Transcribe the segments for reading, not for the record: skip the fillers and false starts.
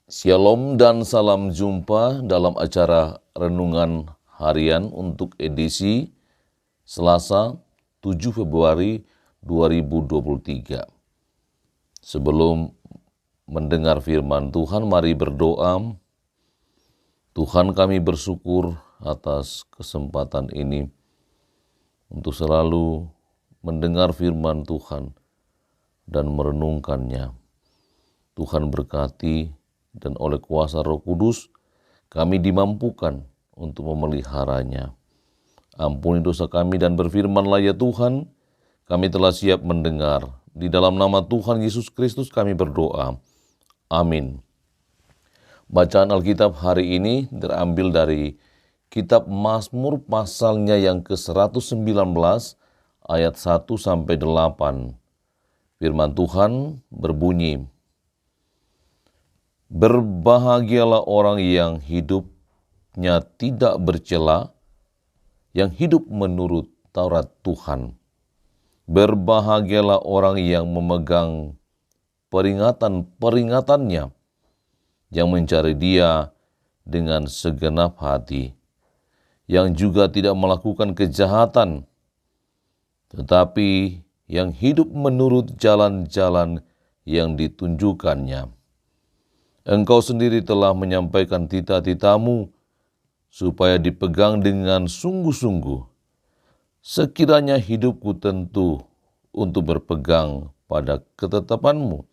Shalom dan salam jumpa dalam acara Renungan Harian untuk edisi Selasa 7 Februari 2023. Sebelum mendengar firman Tuhan, mari berdoa. Tuhan, kami bersyukur atas kesempatan ini untuk selalu mendengar firman Tuhan dan merenungkannya. Tuhan berkati, dan oleh kuasa Roh Kudus kami dimampukan untuk memeliharanya. Ampuni dosa kami dan berfirmanlah ya Tuhan, kami telah siap mendengar. Di dalam nama Tuhan Yesus Kristus kami berdoa. Amin. Bacaan Alkitab hari ini terambil dari kitab Mazmur pasalnya yang ke-119 ayat 1 sampai 8. Firman Tuhan berbunyi, "Berbahagialah orang yang hidupnya tidak bercela, yang hidup menurut Taurat Tuhan. Berbahagialah orang yang memegang peringatan-peringatannya, yang mencari Dia dengan segenap hati, yang juga tidak melakukan kejahatan, tetapi yang hidup menurut jalan-jalan yang ditunjukkannya. Engkau sendiri telah menyampaikan titah-titahmu supaya dipegang dengan sungguh-sungguh. Sekiranya hidupku tentu untuk berpegang pada ketetapanmu,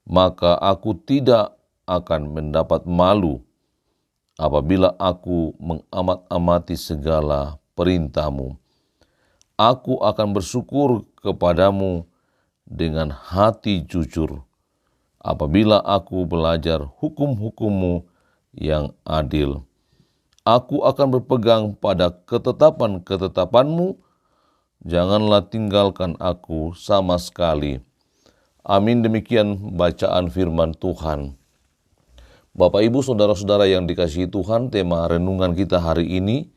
maka aku tidak akan mendapat malu apabila aku mengamat-amati segala perintahmu. Aku akan bersyukur kepadamu dengan hati jujur, apabila aku belajar hukum-hukum-Mu yang adil. Aku akan berpegang pada ketetapan-ketetapan-Mu, janganlah tinggalkan aku sama sekali." Amin. Demikian bacaan firman Tuhan. Bapak, Ibu, Saudara-saudara yang dikasihi Tuhan, tema renungan kita hari ini,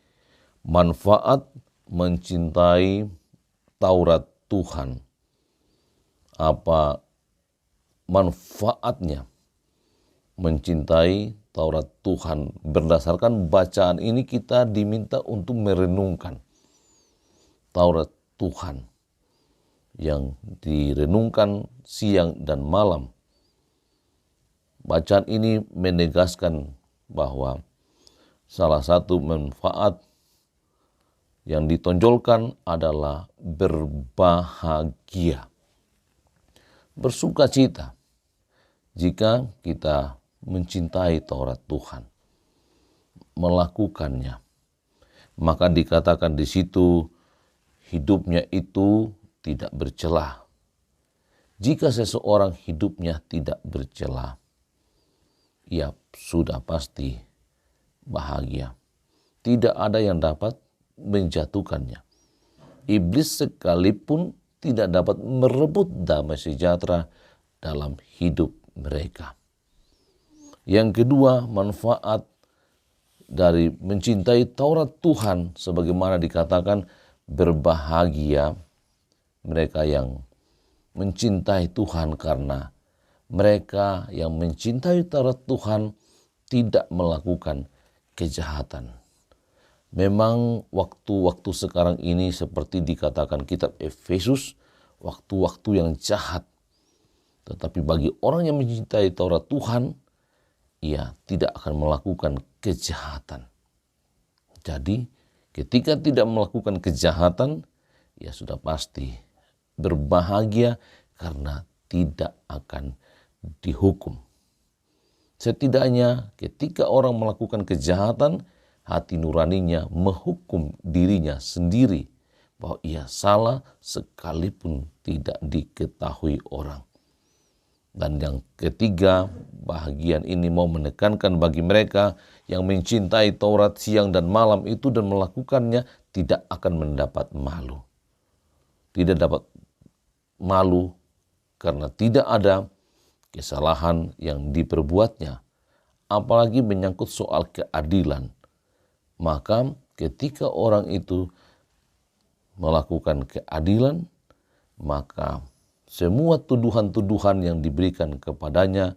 manfaat mencintai Taurat Tuhan. Apa manfaatnya mencintai Taurat Tuhan? Berdasarkan bacaan ini kita diminta untuk merenungkan Taurat Tuhan yang direnungkan siang dan malam. Bacaan ini menegaskan bahwa salah satu manfaat yang ditonjolkan adalah berbahagia, bersukacita. Jika kita mencintai Taurat Tuhan, melakukannya, maka dikatakan di situ hidupnya itu tidak bercela. Jika seseorang hidupnya tidak bercela, ia sudah pasti bahagia. Tidak ada yang dapat menjatuhkannya. Iblis sekalipun tidak dapat merebut damai sejahtera dalam hidup mereka. Yang kedua, manfaat dari mencintai Taurat Tuhan, sebagaimana dikatakan, berbahagia mereka yang mencintai Tuhan, karena mereka yang mencintai Taurat Tuhan tidak melakukan kejahatan. Memang waktu-waktu sekarang ini seperti dikatakan kitab Efesus, waktu-waktu yang jahat. Tetapi bagi orang yang mencintai Taurat Tuhan, ia tidak akan melakukan kejahatan. Jadi ketika tidak melakukan kejahatan, ia sudah pasti berbahagia karena tidak akan dihukum. Setidaknya ketika orang melakukan kejahatan, hati nuraninya menghukum dirinya sendiri bahwa ia salah sekalipun tidak diketahui orang. Dan yang ketiga, bahagian ini mau menekankan bagi mereka yang mencintai Taurat siang dan malam itu dan melakukannya, tidak akan mendapat malu. Tidak dapat malu karena tidak ada kesalahan yang diperbuatnya, apalagi menyangkut soal keadilan. Maka ketika orang itu melakukan keadilan, maka semua tuduhan-tuduhan yang diberikan kepadanya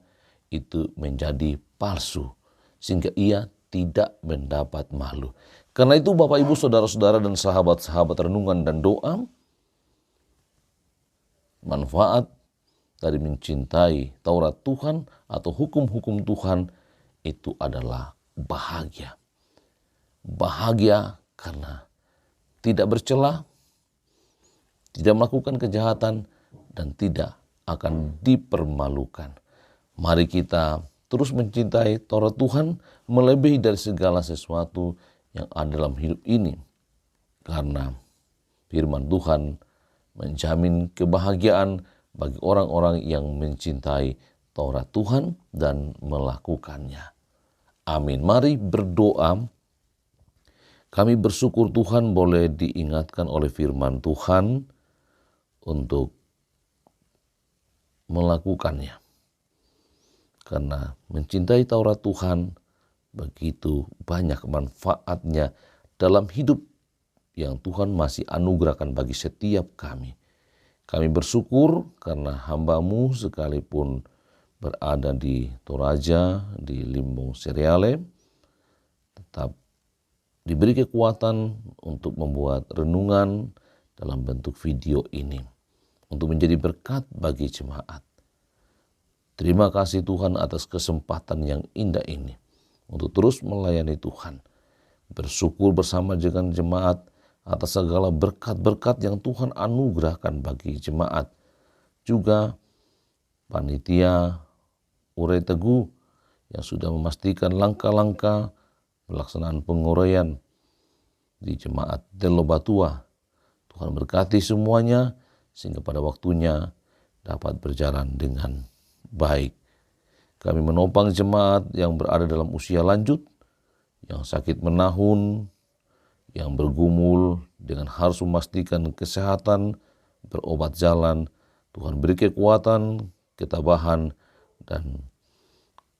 itu menjadi palsu, sehingga ia tidak mendapat malu. Karena itu Bapak Ibu Saudara-saudara dan sahabat-sahabat renungan dan doa, manfaat dari mencintai Taurat Tuhan atau hukum-hukum Tuhan itu adalah bahagia. Bahagia karena tidak bercela, tidak melakukan kejahatan, dan tidak akan dipermalukan. Mari kita terus mencintai Taurat Tuhan melebihi dari segala sesuatu yang ada dalam hidup ini. Karena firman Tuhan menjamin kebahagiaan bagi orang-orang yang mencintai Taurat Tuhan dan melakukannya. Amin. Mari berdoa. Kami bersyukur Tuhan boleh diingatkan oleh firman Tuhan untuk melakukannya. Karena mencintai Taurat Tuhan begitu banyak manfaatnya dalam hidup yang Tuhan masih anugerahkan bagi setiap kami. Kami bersyukur karena hamba-Mu sekalipun berada di Toraja, di Limbung Sereale, tetap diberi kekuatan untuk membuat renungan dalam bentuk video ini, untuk menjadi berkat bagi jemaat. Terima kasih Tuhan atas kesempatan yang indah ini, untuk terus melayani Tuhan. Bersyukur bersama dengan jemaat atas segala berkat-berkat yang Tuhan anugerahkan bagi jemaat. Juga panitia Urai Teguh yang sudah memastikan langkah-langkah pelaksanaan penguraian di jemaat Delo Batua. Tuhan berkati semuanya sehingga pada waktunya dapat berjalan dengan baik. Kami menopang jemaat yang berada dalam usia lanjut, yang sakit menahun, yang bergumul dengan harus memastikan kesehatan, berobat jalan. Tuhan beri kekuatan, ketabahan, dan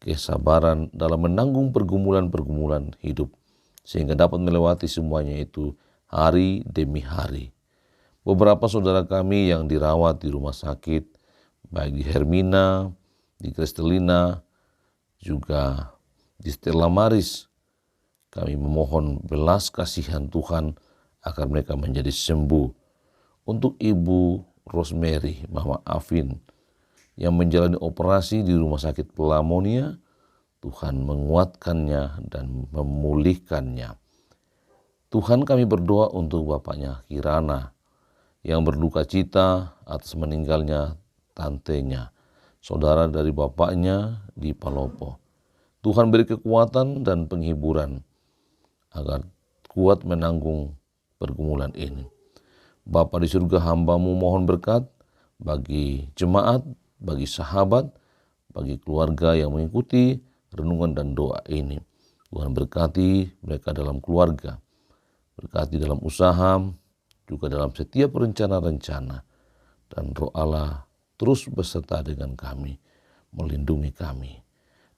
kesabaran dalam menanggung pergumulan-pergumulan hidup, sehingga dapat melewati semuanya itu hari demi hari. Beberapa saudara kami yang dirawat di rumah sakit, baik di Hermina, di Kristelina, juga di Stella Maris, kami memohon belas kasihan Tuhan agar mereka menjadi sembuh. Untuk Ibu Rosemary, Mama Afin, yang menjalani operasi di rumah sakit Pelamonia, Tuhan menguatkannya dan memulihkannya. Tuhan, kami berdoa untuk bapaknya Kirana yang berduka cita atas meninggalnya tantenya, saudara dari bapaknya di Palopo. Tuhan beri kekuatan dan penghiburan agar kuat menanggung pergumulan ini. Bapa di surga, hamba-Mu mohon berkat bagi jemaat, bagi sahabat, bagi keluarga yang mengikuti renungan dan doa ini. Tuhan berkati mereka dalam keluarga, berkati dalam usaha, juga dalam setiap rencana-rencana. Dan Roh Allah terus beserta dengan kami, melindungi kami.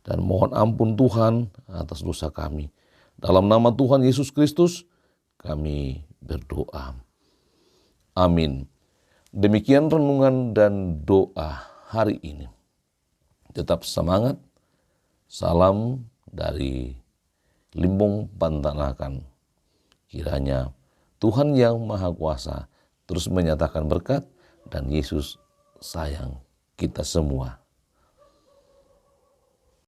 Dan mohon ampun Tuhan atas dosa kami. Dalam nama Tuhan Yesus Kristus kami berdoa. Amin. Demikian renungan dan doa hari ini. Tetap semangat. Salam dari Limbung Pantanakan. Kiranya Tuhan yang Maha Kuasa terus menyatakan berkat dan Yesus sayang kita semua.